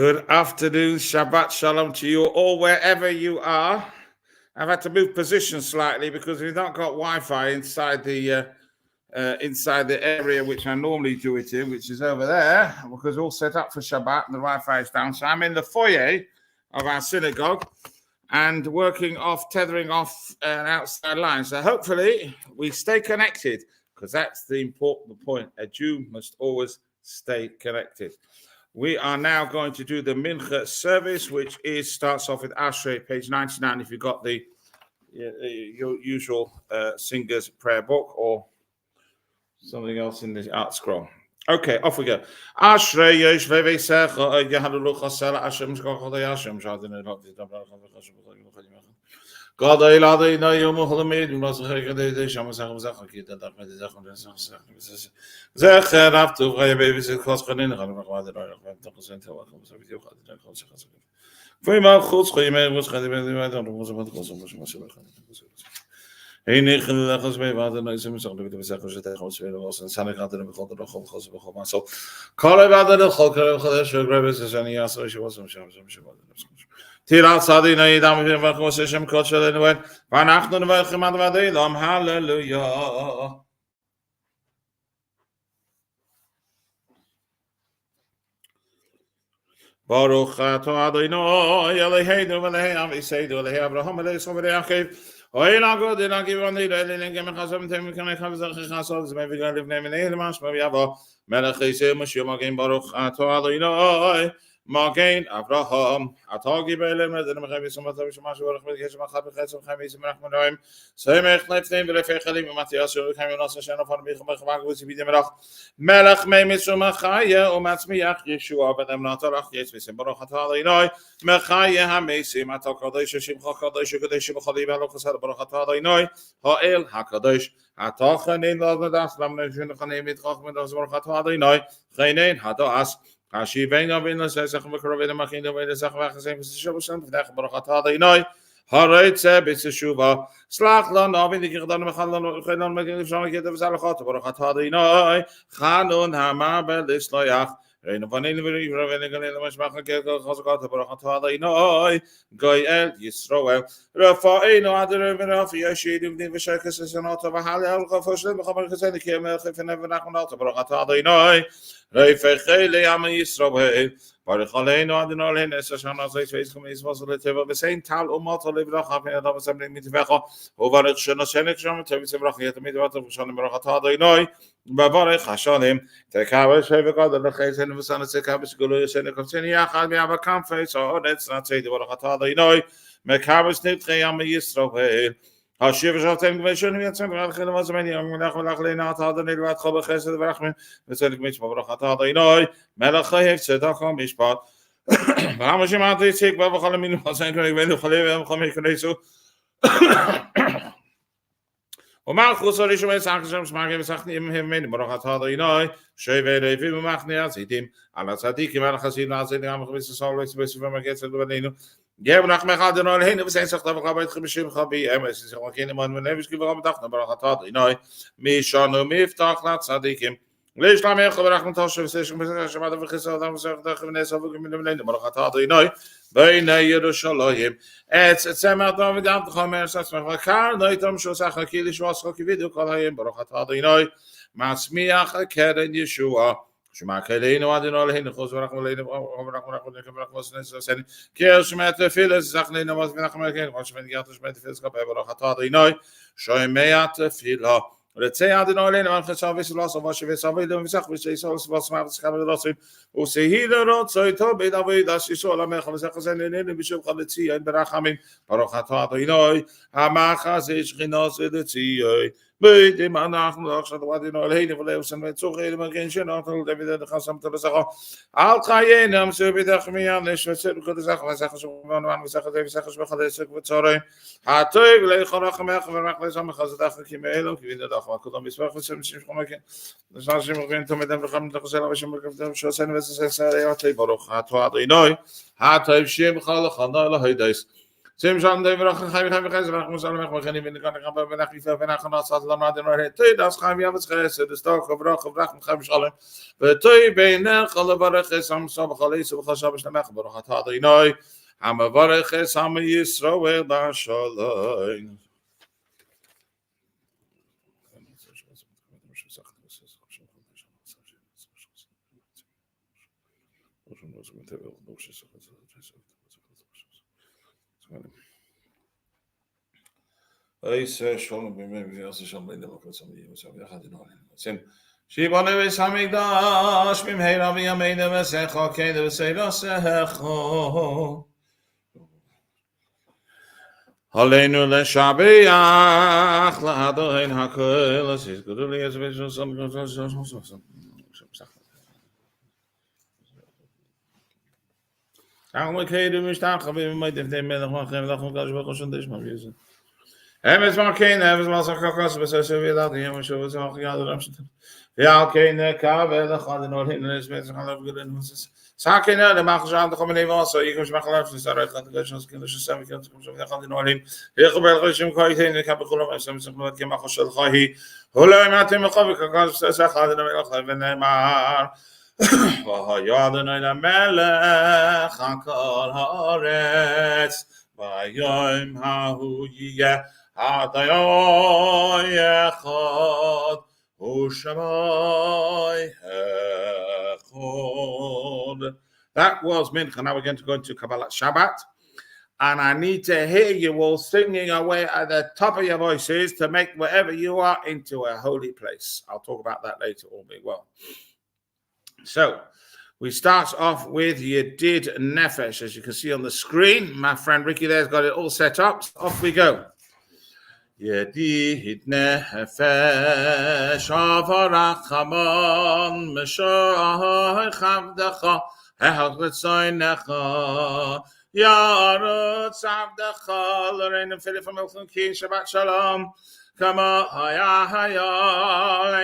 Good afternoon, Shabbat Shalom to you all, wherever you are. I've had to move position slightly because we've not got Wi-Fi inside the area which I normally do it in, which is over there, because we're all set up for Shabbat and the Wi-Fi is down. So I'm in the foyer of our synagogue and tethering off an outside line. So hopefully we stay connected, because that's the important point. A Jew must always stay connected. We are now going to do the Mincha service, which starts off with Ashrei, page 99, if you've got the your usual singer's prayer book or something else in the art scroll. Okay, off we go. Ashrei yesh veveisecha yahalucha sela Hashem shkochol Hashem shadin God Elade na yom holamid masachek de shamasach masachak da da de zachon zacher aftu baby khos khanin khan maqad da qasent wa khos video khad khos khos فيما خص قيمة مش خدي بدي ما تنو مش بتقص مش هيني خل خص بي بعد الناس مش خلي بدي بس خش تخلص بي وصل سنة قادر بخاطر خل خص بخو ما سو قال بعد الخل خذ شو قريب سنة ياسر شو وصل مش بعد تيرا صادي ناي دام في ما خص شم كل شيء وين فنحن نبغى خدمة بدي لام هاللويا Baruch atah Adonai Eloheinu v'Elohei Aviseinu Elohei Abraham Elohei Yisrael Yaakov Oila God Elokim V'Nei Elohim Gem Chasam Tem K'nei Chavzach Chasov Zmei V'Gan Livnei V'Nei L'Mashma V'Yavo Melech Yisrael Moshe Magen Baruch atah Adonai Magen Abraham Atah Gibel Medin Mechav Yisrael V'Shemash Baruch V'Yesh Machav V'Chetzim Chamis V'Rachman Noim Semech Lefneim V'Lefei Chalim V'Matiyas V'Chaim Yonosan Shana Far B'Cham B'Chavag V'Zibidim Melach Melech Mei Mitzvah Mechaya U'Matzmiach Yeshua V'Dem Natarach Yitzvisim Baruch atah Adonai Mechaya HaMeisim Atah Kadosh Shimcha Kadosh Kadosh B'Chali V'Aloch Chesed Baruch atah Adonai Ha'el HaKadosh Atah Chanein L'Adnadas Lam Neshun Chanein V'Tchach V'Das Baruch atah Adonai Chanein Hadas Hashivein Avin L'Sesach V'Karavin Machin Avin L'Sech V'Achasem V'Shishavushan V'Dech Baruch atah Adonai Hareitze B'Teshuva Slach Lan Avin D'Kichdan V'Chalan V'Chalan V'Chalan V'Chalan V'Chalan Baruch atah Adonai Chanun Hamabel L'Isloyach Rein Vanin V'Riv Galil Mashmach Gel Chazkat Baruch atah Adonai Goyel Yisroel Rafainu Adonai V'Rafi Yashid V'Nin V'Shekas V'Sanot V'Halel V'Chafoshem V'Chamer Chesed K'Yemel Chifenev V'Nachmanot Baruch atah Adonai Reifechei Le'Yam Yisroel Baruch Aleinu Adonai Lein Esashana Zeis Veis Kumis Vasel Teva V'Sein Tal Umot Levrach Hafin Adam V'Sem Mitvecha Uvarech Shana Shenek Sham Tevis Vrach Yetamid Vatam V'Shanim Baruch atah Adonai Bavarech Hashanim Tekav Shevekad Lecheisen V'Sana Tekav Shgulu Shenek Kovseni Yachad Mi'ava Kamfei So'odetz Natzei Baruch atah Adonai Mekav Snitchei Yam Yisroel Hashiv Shatem Gveshon Yatzem V'Alchel V'Zmeni Yom Melech V'Lach Leina atah Adonai V'Atchol B'Chesed V'Rachmin V'Tzedik Mitzvah Baruch atah Adonai Melech Chayev Tzedakah Mishpat V'Hamashim Atah Yitzik V'V'Chol Aminu V'Chasein K'nei V'Enu Chalev V'Chol Meknesu U'Malchus Orishum Etzach Hashem Shmagim V'Sachnim Hevmein Baruch atah Adonai Shevei Levim U'Machni Azidim Ala Tzadikim Ala Chasim Azidim Am Chavis Sol V'Sibes V'Magetz V'Leinu Geb Nachmech Adonai Leinu V'Sein Sachtav V'Chabait Chibishim Chabi Emes Yisrael Iman V'Nevish Givram Dachna Baruch atah Adonai Mishanu Miftach LaTzadikim Leish Lamech V'Rachman Toshev V'Seishim V'Sech Shabbat V'Chisel Adam V'Sech Dach V'Nesav V'Gimim Leinu Baruch atah Adonai B'nei Yerushalayim Etz Tzemach David Am T'chomer Satzmach V'Kar Noitam Shosach HaKili Shvascha Kividu Kol Hayim Baruch atah Adonai Matzmiach Keren Yeshua Shema Keleinu Adonai Leinu Chos V'Rachman Leinu V'Rachman V'Rachman V'Rachman Kiel Shema Tefilas Zach Leinu Maz V'Nachman Leinu V'Shema Giyat Shema Tefilas Kapei Baruch atah Adonai Shomei Tefilah Letzei Adonai Leinu Al Cheshav V'Silas Avashe V'Savei Leinu V'Sach V'Sheisol V'Smav V'Schav V'Rosim U'Sehila Rotzoi Tobi David Ashisol Amecha V'Sach Hazen Leinu B'Shem Chalitzi Ein B'Rachamim Baruch atah Adonai Hamachaz Shchinos Letziyoi B'Dim Anachnu L'Achshad Adonai Leinu V'Leusen V'Tzuch Elim Agen Shenotel David Chasam Tebesach Al Chayenu M'Subidach Miyan Leshvetzir V'Kodesach V'Sach Shuvon V'Sach V'Sach V'Chadesek V'Tzorein Hatoy V'Leichorach Mech V'Rach Lezam Chazadach Kimelo Kivin Dach Kodam Bismach V'Shem Shchomek Nashim V'Gin Tomedem V'Cham D'Chosel V'Shem V'Kavdem Shosen V'Sesek Sarei Atay Baruch atah Adonai Hatoy Shem Chalach Hanay Lahaydes Sim Shan de Vrach Chai Chai Chai Vrach Musal Mech Mechani Vin Kan Kan Ben Achifa Ben Achanat Sat Lana Den Ret Toy Das Chai Yavetz Chesed Das Tag Vrach Vrach Chai Shalom Vetoy Beiner Chal Barach Sam Sab Chalei Sab Chashab Shlemech Barachat Adonai Ham Barach Sam Yisrael Ba Shalom. Shibane v'samigdash b'mheira v'yameina v'secha k'eda v'seira secho Haleinu l'shabeach l'hadoin hakol l'sis guduli es v'shosam Ach k'edu mishtach v'im meitiv dem melech v'chem v'lachum kadosh baruch Hu shondesh mavizah Emes Markein, Emes Masakakos, Besosovia, the Yamasho was all the other options. The Alkane, the Kabe, the Hadinor, and the Smith, and the good influences. Sakina, the Machajan, the Comedy also, you can Makalaf, the Sarah, the Gashos, the Sami, the Hadinor, the Hilbert, Koi, the Capitol, and some of the Makoshel Hahi, Hula, Matim, Kovik, Sahad, and the Mar. Yadon, the Melech, Hakal Haaretz, Vayom Hahu Yeh. Adonai Echad Ushamai Echad. That was Mincha. Now we're going to go into Kabbalat Shabbat. And I need to hear you all singing away at the top of your voices to make wherever you are into a holy place. I'll talk about that later, all being well. So, we start off with Yedid Nefesh. As you can see on the screen, my friend Ricky there's got it all set up. Off we go. Yedid nefesh avarach hamon meshoy chavdecha hechad ritzoynecha yarutz avdecha l'reinu Philip from Milton Key Shabbat Shalom kama haya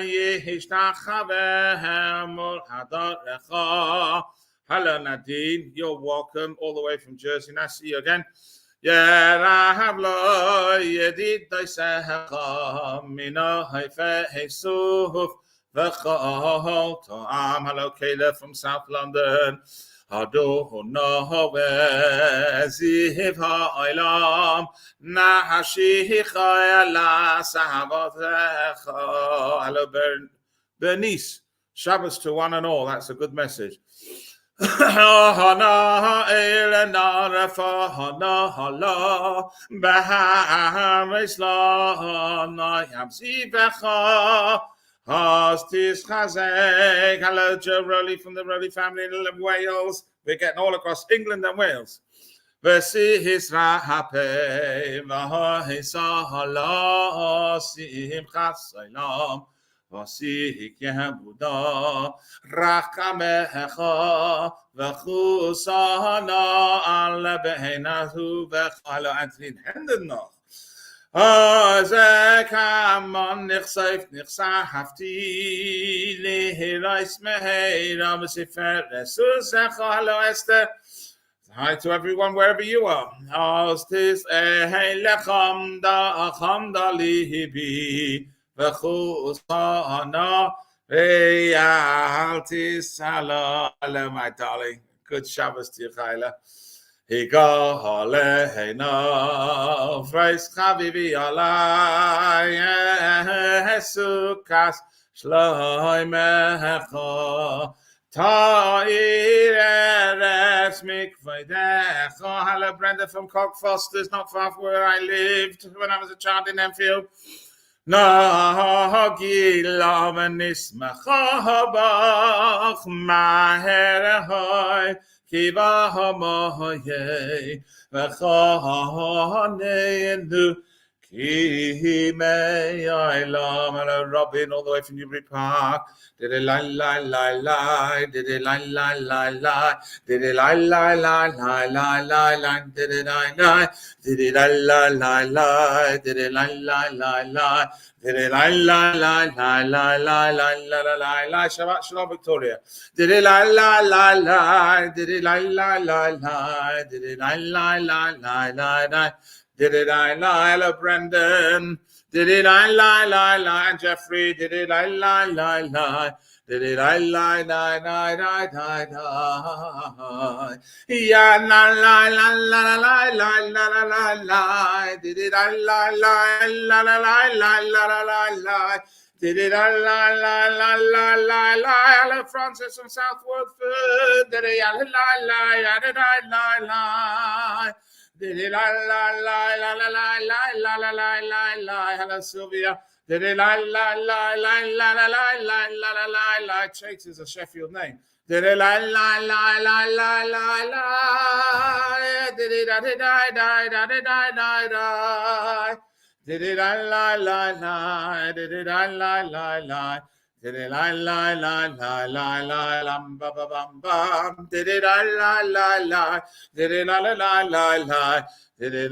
yishtachaveh mol hadarecha. Hello Nadine, you're welcome all the way from Jersey. Nice to see you again. Yerahab Yedid Daisecha Mina Haife Hesuf V'chol To'am. Hello Caleb from South London. Adonai Ziv Ha'olam Nahashicha Ela Sahavatecha. Hello Bernice. Shabbos to one and all. That's a good message. Hana elena refa hana hala bahar isla na yamsi becha hastis chazek. Hello Joe Rowley from the Rowley family in Wales. We're getting all across England and Wales. V'si hisra hape v'ha'isa hala simchas olam Vasik Yehuda Rakamecha V'chusana Al Beinahu V'chalo Antlin Hendenoch Azekam Nichsaif Nichsahafti Lihirais Meheira V'sifer Resusecha. Hello Esther. Hi to everyone wherever you are. Astis Lechem Da Acham Da Lihibi V'chusana V'yaltis. Hello, my darling. Good Shabbos to you, Chayla. Higa Haleina V'reis Chavivi Alai Hesukas Shloimecha Ta'ir Eretz Mikveidecha. Hello, Brenda from Cockfosters, not far from where I lived when I was a child in Enfield. Nahagila v'nismacha bach maherehoi kiva hamoye v'chaneinu Ki me Ilam and Robin all the way from Newbury Park. Did it lie, lie, lie, lie, did it lie, lie, lie, lie, did it lie, lie, lie, lie, lie, lie, lie, did it lie, lie, did it lie, lie, lie, lie, did it lie, lie, lie, lie, did it lie, lie, lie, lie, lie, lie, lie, lie, lie, lie, Shabbat Shalom Victoria. Did it lie, lie, lie, lie, did it lie, lie, lie, lie, did it lie, lie, lie, lie, lie, lie. Did it I Brendan? Did it I Jeffrey? Did it I Did it I Yeah la Did it I Did it I Francis from Southwood Food? Did it I Did it Hello Sylvia. Did it Chase is a Sheffield name. Did it Did it Did it Did it Did it lam ba ba bam bam. Did it Did it Did it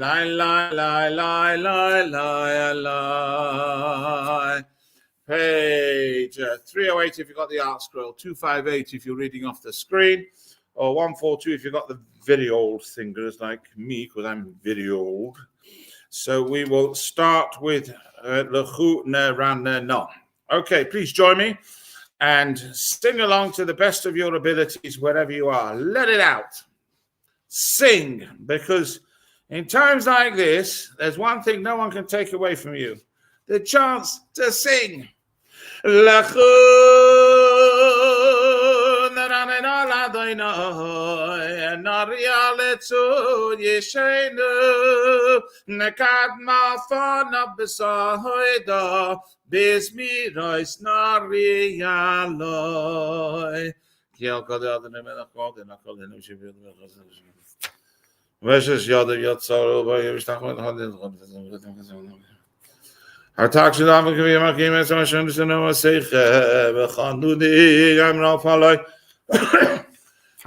Page 308 if you got the art scroll, 258 if you're reading off the screen, or 142 if you got the very old fingers like me, because I'm very old. So we will start with Lechu Ran No. Okay, please join me and sing along to the best of your abilities wherever you are. Let it out. Sing, because in times like this, there's one thing no one can take away from you: the chance to sing.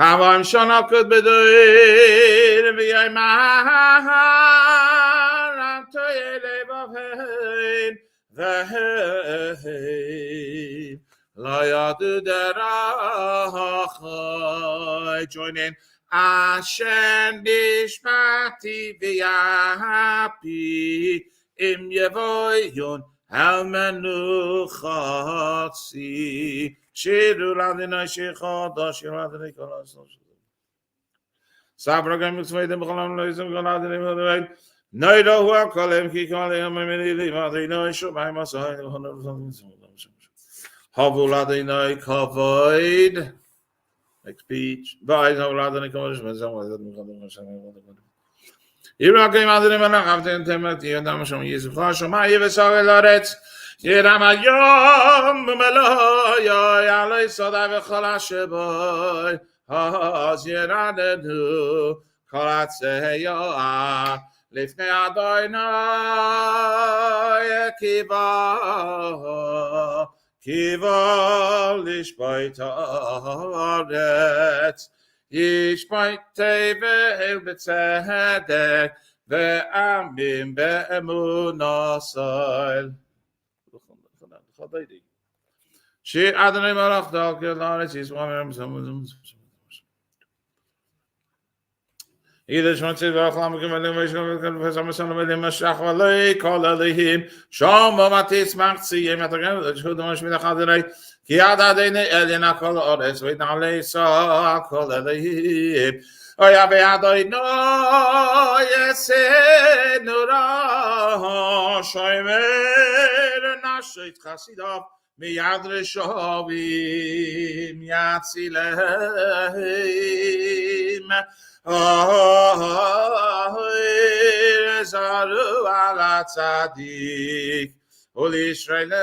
How I'm shana could be doing via my heart to the join in. Ashen dishmati v'yapi im yevoyon al menuchatzi shiru ladina shechada shiru ladina kolas sabragam mitzvayim b'cholam loizim koladina noido hu akolem ki kolem amini ladina shubay masay havu ladina kavoid. Next speech. Bye. No ladder. Come on. You know, came out of the man after Timothy. You know, some years of flash. My ever saw a lot. You know, my young Melo. I saw that Kabbalat Shabbat. As you know, the Kabbalat Shabbat. Lift me out, I know. Kiva lishbait aretz yishbait tevel betzedek ve'amim be'emunasai shir Adonai Barach dal kelaretz yisvamim either Shmatzid Vachlam Mashach call Alihim Shama Matis Maxi Yematagan, the Chudash Midachadre, Kiada Dene Elena call Ores with Nalesa call Alihim. Oyabeado no yes Nura Shaimer Nashit Chasidov Miyadre Shavim Yatzilehim. Zaru ala tzadik ol Yisrael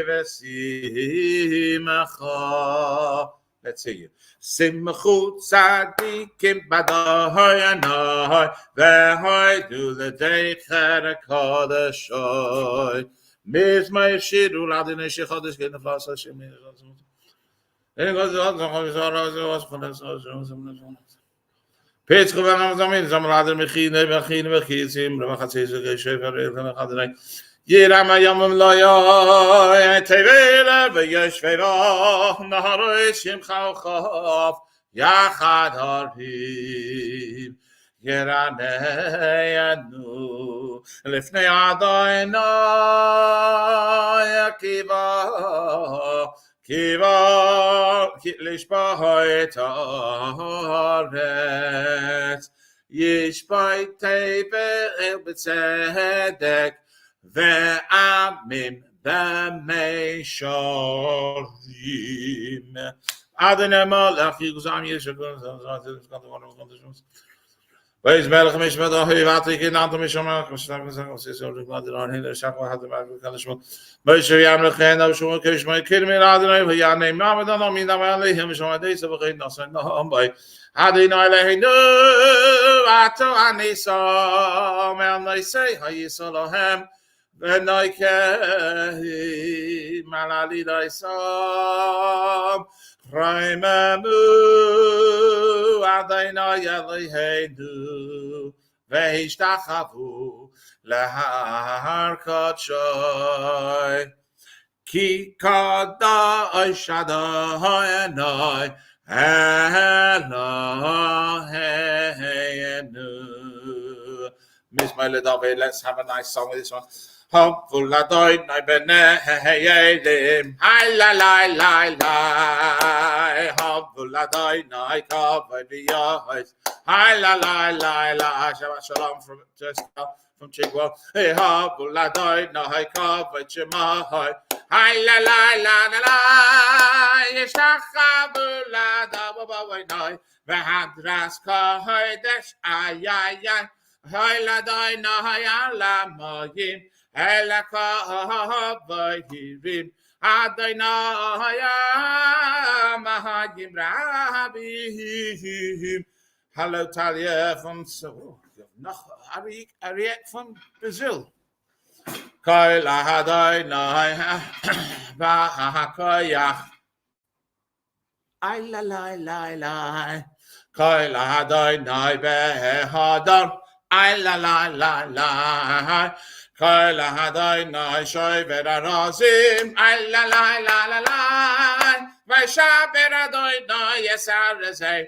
ve'simcha Let's hear you. Simchut tzadikim b'dahoy anoy v'hoy du l'deicher kodesh mizmay shiru l'adinei shechodesh g'neflas Hashem Pitch gewann zamin zamlader mechine bechitzim revachatze geshefer elchanadrei Yiram yamim loya tevela v'yeshveva naharoy shimcha uchav yachad harpim Yeraneyanu lifnei Adonai kiva lishbah et haaretz yishbah tevel b'tzedek ve'amim b'meisharim Adonai malach yiguzam yeshakon Wees melech mishmat ahi vatik in anto mishamak mishtak mishtak mishtak mishtak mishtak mishtak mishtak Moshe yamrech and Avshua Kishmai Kirmi Adonai V'yanei Mamadan Aminam Aleihim Shomadesa V'chid Nasan Naham Bay Adonai Leheinu Ato Anisam El Naisei Hayisalahem V'noikehi Malali Naisam Raimamu Adonai Eloheinu V'hishtachavu Lahar Kodshoy Ki Kadai Shaddai Eloheinu Miss Mila David, let's have a nice song with this one. Hopeful Adonai B'nei Hai la la la la Hopeful Adonai Kavod V'yos Hai la la la la Shabbat Shalom from Chigwell Hey Hopeful Adonai Kavod Shemai Hai la la la la Yeshtachavu l'Adonai V'hadras Kodesh Ay ay ay Hai la Adonai Alamoyim Elakavayim Adonai Mahayim Rabihim Hello Talia from Ariek from Brazil Kaila Adonai Vahakoyach Ay la la la la Kaila Adonai Behadar Ay la la la la Kaila Adonai Shoyver Arazim Ay la la la la la Vaishaber Adonai Yesarazeh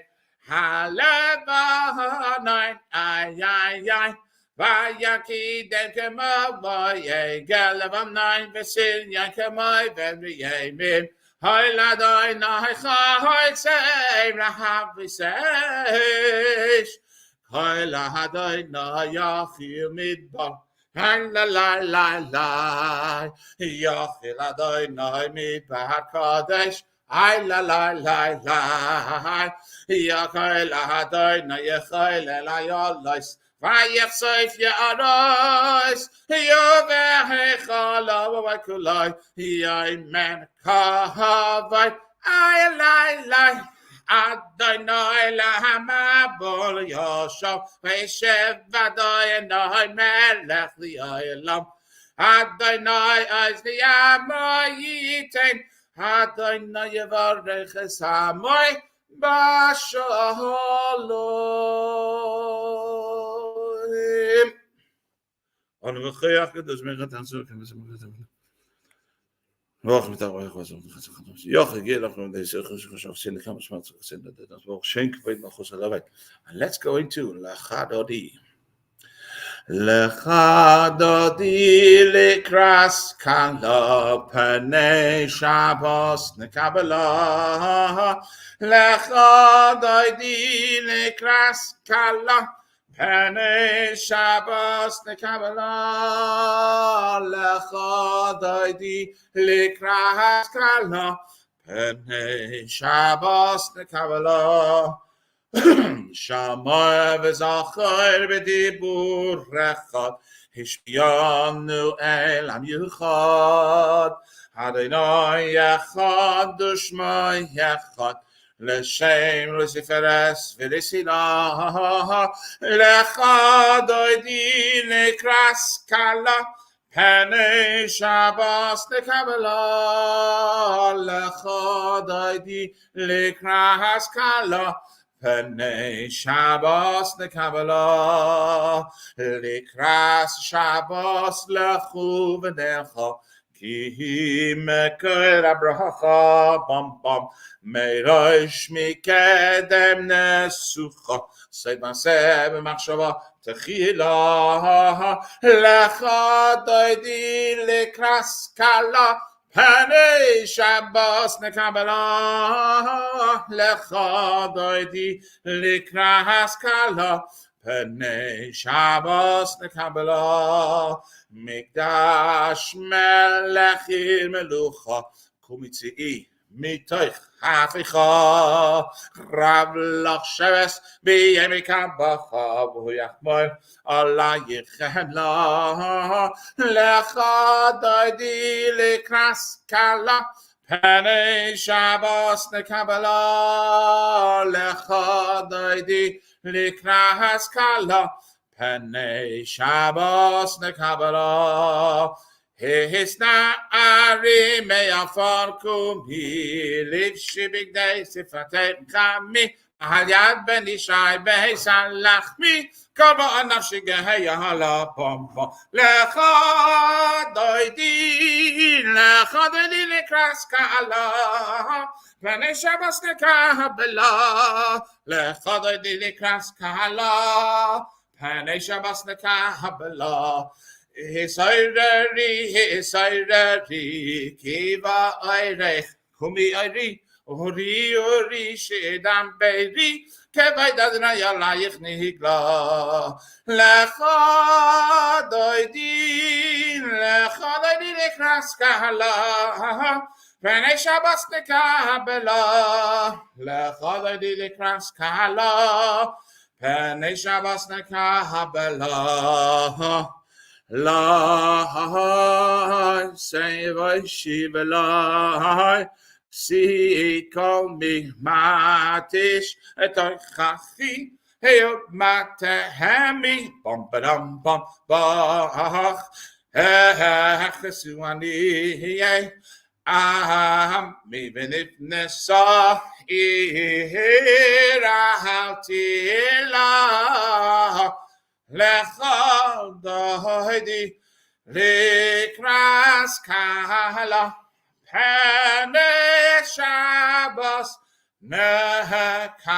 Halevanai Ay ay ay Vayakidem Kemavoye Galavam Nine Vesil Yankamai Vemriyemin Hay Adonai Chaytsev Rahab Visesh Kaila Adonai Yachir Midbar Hay la la la la Yachir Adonai Midbar Kadesh Ay la la la la Yachir Adonai Yachir Elayolais Vayachsoif Ya'aros Yovehechala Vakulai Yaimen Kahavai Ay la la Adonai lahamabol yoshav Veshev Adonai melech li'olam Adonai az li'amoyitain Adonai yevarech es hamoy b'shalom Anu v'chayach kadosh mechat ansur k'mesem Wacht met dat was op de ja, ik ga van deze geschof zin gaan we smaak zin dat wel schenken weet nog goed allebei. And let's go into Lechadodi lekras kala panei Shabbos ne Kabbalah Lechadodi lekras kala Panei Shabbos ne Kabbalah Lechadodi likras kala Panei Shabbos ne Kabbalah Shamoy v'zachor b'dibur rechad Hishbiyanu elam yuchad Adonai yechad u'shmo yechad לשם לוסיפרס ולסילה, לך דוידי לקרס קלה, פני שבס לקבלה, לך דוידי לקרס קלה, פני שבס לקבלה, לקרס שבס לכו ונלכו, כי מקור הברכה, בום בום, מראש מקדם נסוכה, סייד מעשה במחשבה תחילה, לך דוידי לקרס קלה, פני שבס נקבלה, לך דוידי לקרס קלה, פני שבס נקבלה, מקדש מלכים מלוכה, קומיצי מתוך הפיכה, רב לך שבס בימי קבחה, והוא יחמול עלייך חמלה, לך דוידי לקרס קלה, פני שבס נקבלה, לך דוידי לקרס קלה, פני שבס נקבלה, הסנערי מעפר קומי, לבשי בגדי שפתת חמי, על יד בן ישי בהסלחמי, כל בו נפשי גהיה לפומפו, לך דוידי לקרס קלה, פני שבס נקבלה, לך דוידי לקרס קלה, פני שבס נקבלה, היסייררי, קיבה איירך, קומי איירי, אורי שדם בירי, כבית אדוני עלייך נגלה, לך דוידי לקרס קלה, פני שבס נקבלה, לך דוידי לקרס קלה, פני שבס נקבלה, Lai, say Shiva Lai, see call me Matish, Etochachi, hey, Matahami, bum badum bum bach, Hachasuani, even if Nessa, Irahatila. לך דוידי לקרס קלה, פני שבס נקבלה,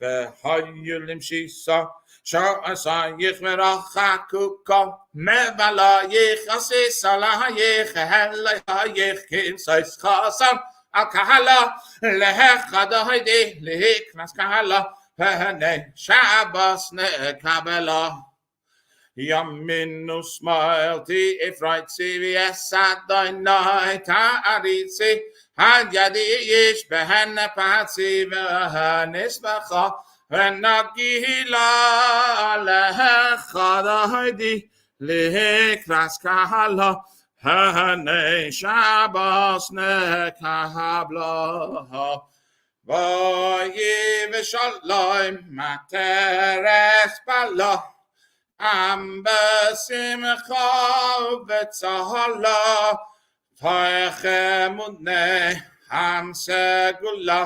והיו למשיסה, שעשייך ורחקוקה, מבלייך עשיסה לייך, אלייך כמסייס חסם, על קהלה, לך דוידי לקרס קלה, פני שבס נקבלה, ימינו שמאלתי אפרייצי ויסעדוני תעריצי, עד ידי יש בהן פצי ונסבכה, ונגילה לך דוידי לקרס קלה, פני שבס נקבלה. ויבשלום מטרס בלה, עם בשמחה וצהלה, תוך אמונה עם סגולה,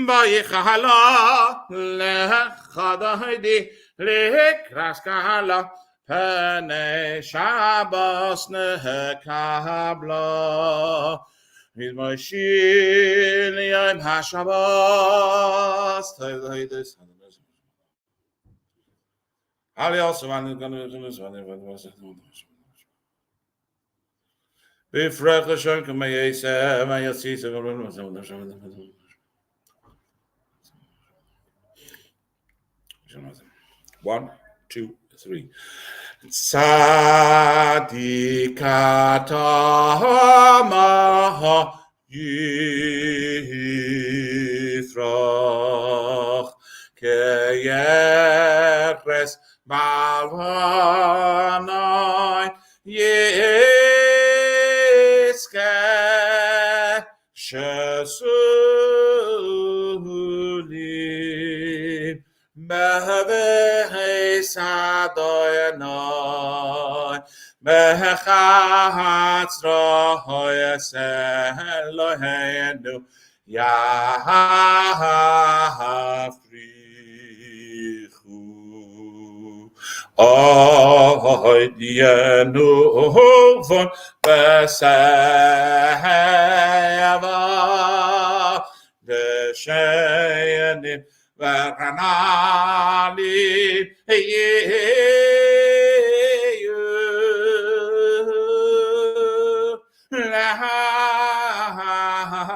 ויחלה לך דוידי לקרס קלה, פני שבס נקבלה, מתביישים ליום השבס, עלי also בפרח לשון כמה יעשה, מה יציץ, 1, 2, 3. Tzadikata Yithrach Keyeres Balvana Shesulim Beheves Adoyanai Behechatz Rohoyes Eloheinu Yafrichu Oidienu von Beseva Deshenim Veranali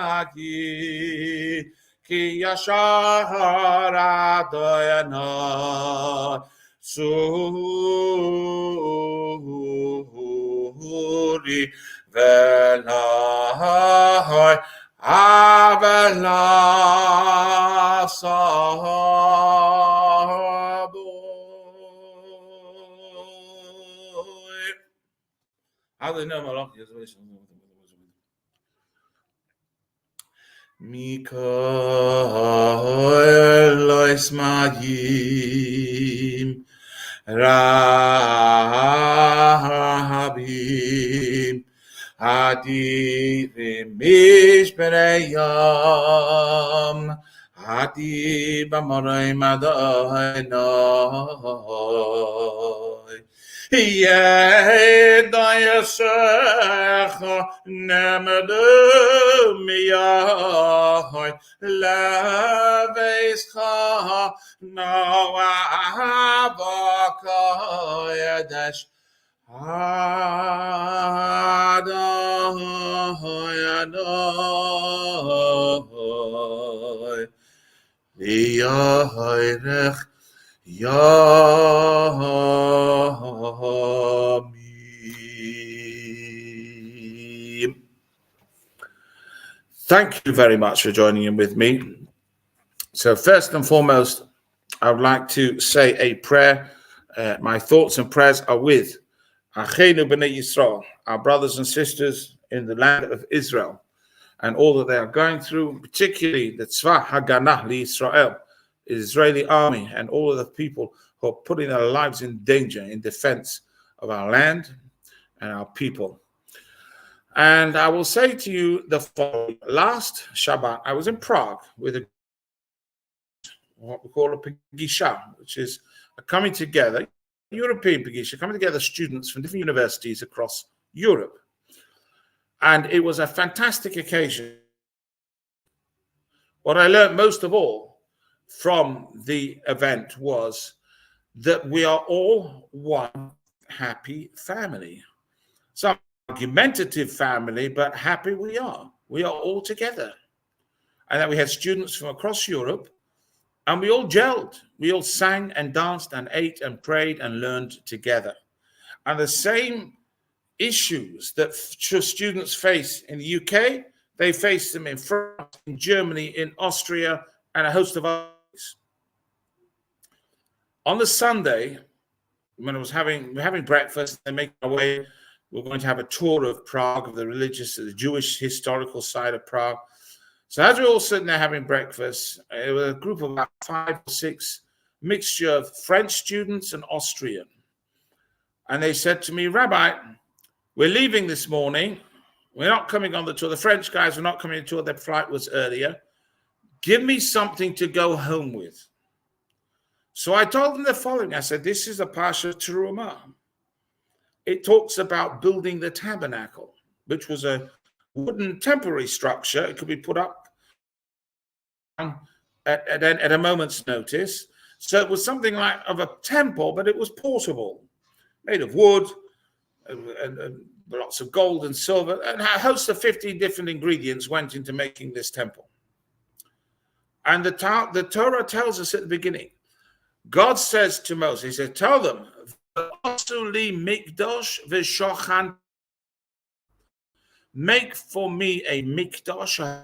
Lahagi Ki Yashar Adoyanai Suri Velahai Avela Saboy. How do they know Malach? Mikael Ismail Rahabim Hadi Mishpereyam Hadi Bamaray Madai Yedayasecha Nemadu Miyahai Leveischa Noavaka Yadesh Adonai Liyahayrech Yamim. Thank you very much for joining in with me. So first and foremost, I would like to say a prayer. My thoughts and prayers are with Achenu B'nai Yisrael, our brothers and sisters in the land of Israel, and all that they are going through, particularly the Tzva Haganah L'Yisrael, the Israeli army, and all of the people who are putting their lives in danger in defense of our land and our people. And I will say to you the following. Last Shabbat, I was in Prague with what we call a Pagisha, which is a coming together, European Pagisha, coming together students from different universities across Europe. And it was a fantastic occasion. What I learned most of all from the event was that we are all one happy family. Some argumentative family, but happy we are. We are all together. And that we had students from across Europe, and we all gelled. We all sang and danced and ate and prayed and learned together. And the same issues that students face in the UK, they face them in France, in Germany, in Austria, and a host of others. On the Sunday, when we're having breakfast, they make our way. We're going to have a tour of Prague, of the Jewish historical side of Prague. So as we're all sitting there having breakfast, it was a group of about 5 or 6, mixture of French students and Austrian. And they said to me, Rabbi, we're leaving this morning. We're not coming on the tour. The French guys were not coming on the tour. Their flight was earlier. Give me something to go home with. So I told them the following. I said, this is a Parashat Terumah. It talks about building the tabernacle, which was a wooden temporary structure. It could be put up at a moment's notice. So it was something like of a temple, but it was portable, made of wood, and lots of gold and silver, and a host of 15 different ingredients went into making this temple. And the Torah tells us at the beginning, God says to Moses, he said, tell them, make for me a mikdash,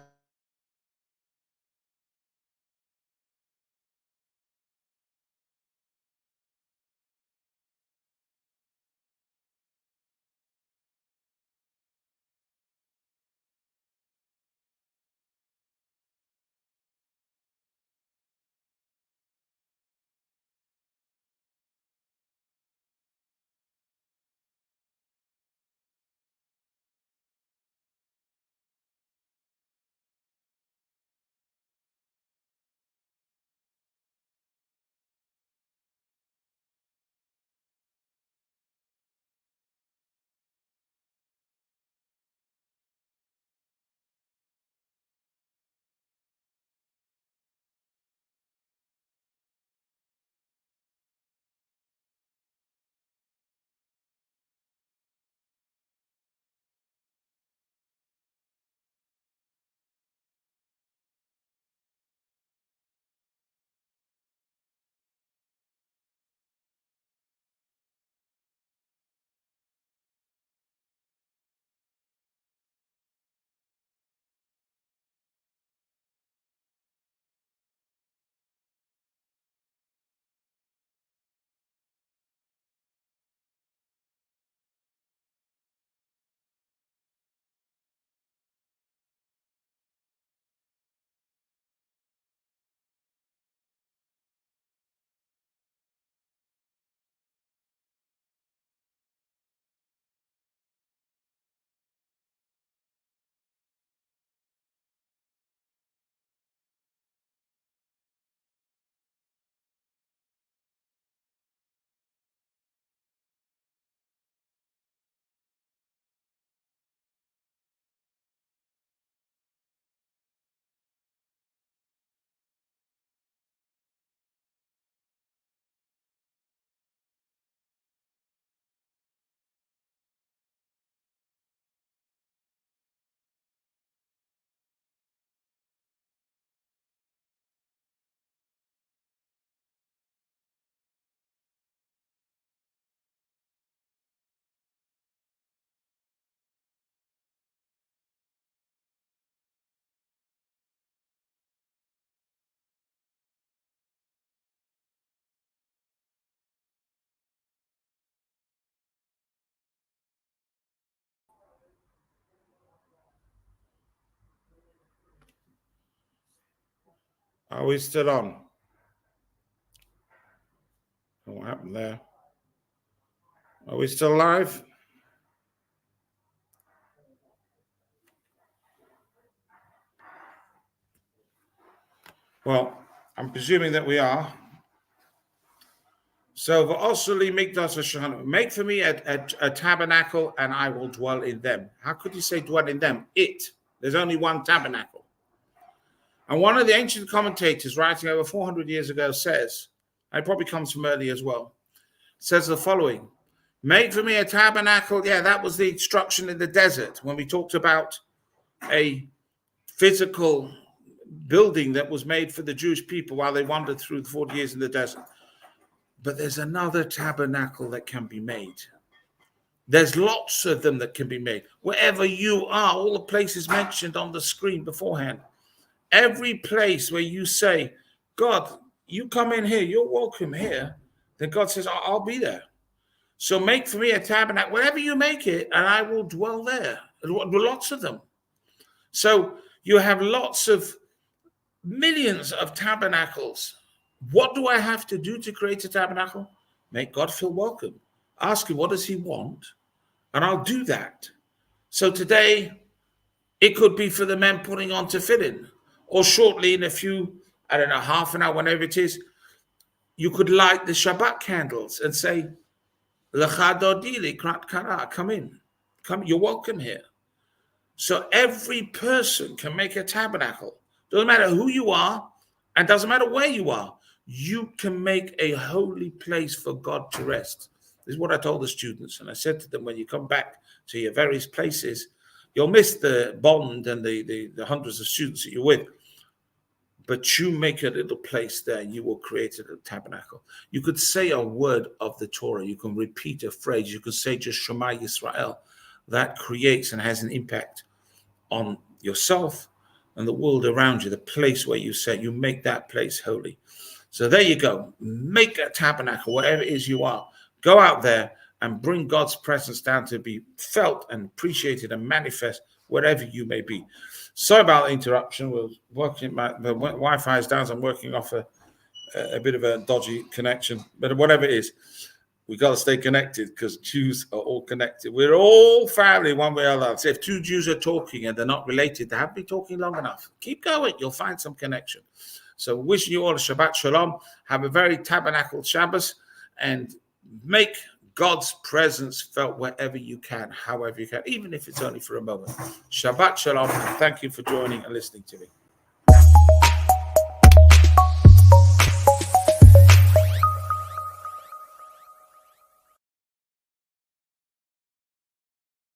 Are we still on? What happened there? Are we still live? Well, I'm presuming that we are. So, make for me a tabernacle, and I will dwell in them. How could you say dwell in them? There's only one tabernacle. And one of the ancient commentators, writing over 400 years ago, says, and it probably comes from early as well, says the following: make for me a tabernacle. Yeah, that was the instruction in the desert when we talked about a physical building that was made for the Jewish people while they wandered through the 40 years in the desert. But there's another tabernacle that can be made. There's lots of them that can be made. Wherever you are, all the places mentioned on the screen beforehand, every place where you say, God, you come in here, you're welcome here, then God says, I'll be there. So make for me a tabernacle, wherever you make it, and I will dwell there. Lots of them. So you have millions of tabernacles. What do I have to do to create a tabernacle? Make God feel welcome. Ask him, what does he want? And I'll do that. So today, it could be for the men putting on tefillin, or shortly in a few, I don't know, half an hour, whenever it is, you could light the Shabbat candles and say, Lecha dodili krat kara, come in. Come, you're welcome here. So every person can make a tabernacle. Doesn't matter who you are, and doesn't matter where you are. You can make a holy place for God to rest. This is what I told the students. And I said to them, when you come back to your various places, you'll miss the bond and the hundreds of students that you're with. But you make a little place there, and you will create a tabernacle. You could say a word of the Torah. You can repeat a phrase. You could say just Shema Yisrael. That creates and has an impact on yourself and the world around you, the place where you say, you make that place holy. So there you go. Make a tabernacle, wherever it is you are. Go out there and bring God's presence down to be felt and appreciated and manifest wherever you may be. Sorry about the interruption. We're working, the Wi-Fi is down, so I'm working off a bit of a dodgy connection. But whatever it is, we got to stay connected because Jews are all connected. We're all family one way or another. So if two Jews are talking and they're not related, they haven't been talking long enough. Keep going. You'll find some connection. So wishing you all a Shabbat Shalom. Have a very tabernacle Shabbos and make God's presence felt wherever you can, however you can, even if it's only for a moment. Shabbat Shalom. And thank you for joining and listening to me.